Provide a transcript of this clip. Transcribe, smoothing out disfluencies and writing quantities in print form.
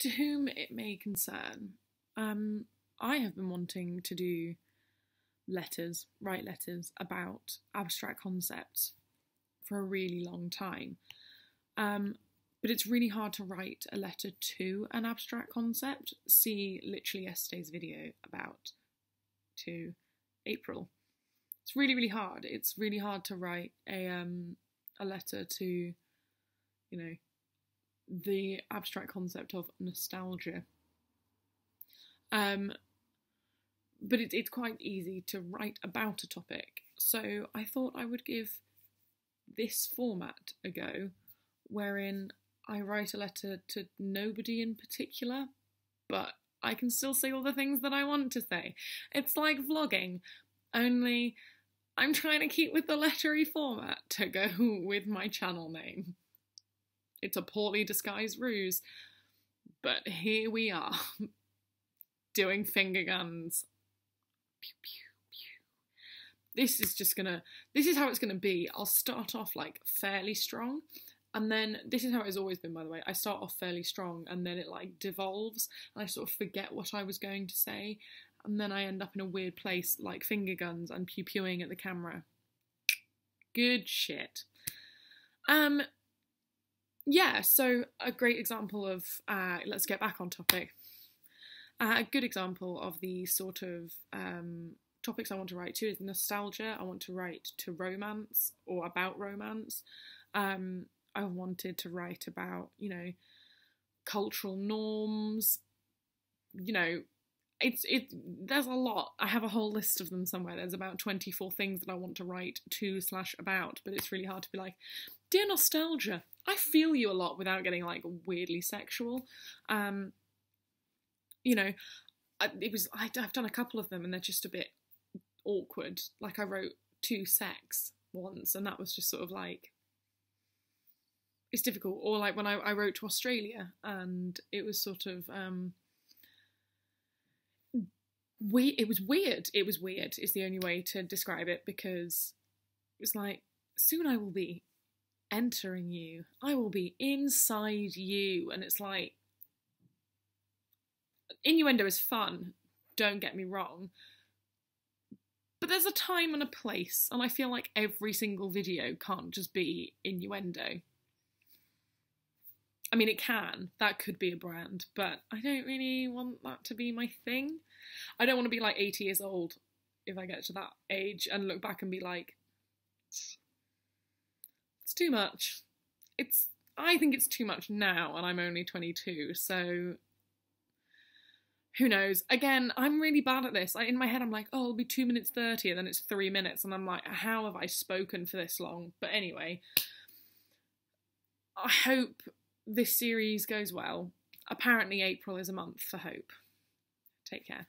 To whom it may concern, I have been wanting to do write letters about abstract concepts for a really long time. But it's really hard to write a letter to an abstract concept. See literally yesterday's video to April. It's really, really hard. It's really hard to write a letter to, you know, the abstract concept of nostalgia. But it's quite easy to write about a topic. So I thought I would give this format a go, wherein I write a letter to nobody in particular, but I can still say all the things that I want to say. It's like vlogging, only I'm trying to keep with the lettery format to go with my channel name. It's a poorly disguised ruse, but here we are, doing finger guns. Pew, pew, pew. This is how it's gonna be. I'll start off like fairly strong, and then this is how it's always been, by the way. I start off fairly strong, and then it like devolves, and I sort of forget what I was going to say, and then I end up in a weird place like finger guns and pew-pewing at the camera. Good shit. Yeah, so a great example of, let's get back on topic. A good example of the sort of topics I want to write to is nostalgia. I want to write to romance or about romance. I wanted to write about, you know, cultural norms. You know, there's a lot. I have a whole list of them somewhere. There's about 24 things that I want to write to/about, but it's really hard to be like, dear nostalgia, I feel you a lot without getting like weirdly sexual. You know, I've done a couple of them and they're just a bit awkward. Like I wrote to sex once and that was just sort of like, it's difficult. Or like when I wrote to Australia and it was sort of, it was weird. It was weird is the only way to describe it, because it was like, soon I will be entering you. I will be inside you. And it's like, innuendo is fun, don't get me wrong, but there's a time and a place, and I feel like every single video can't just be innuendo. I mean, it can, that could be a brand, but I don't really want that to be my thing. I don't want to be like 80 years old if I get to that age and look back and be like, it's too much. I think it's too much now, and I'm only 22, so who knows? Again, I'm really bad at this. In my head, I'm like, oh, it'll be 2 minutes 30, and then it's 3 minutes, and I'm like, how have I spoken for this long? But anyway, I hope this series goes well. Apparently April is a month for hope. Take care.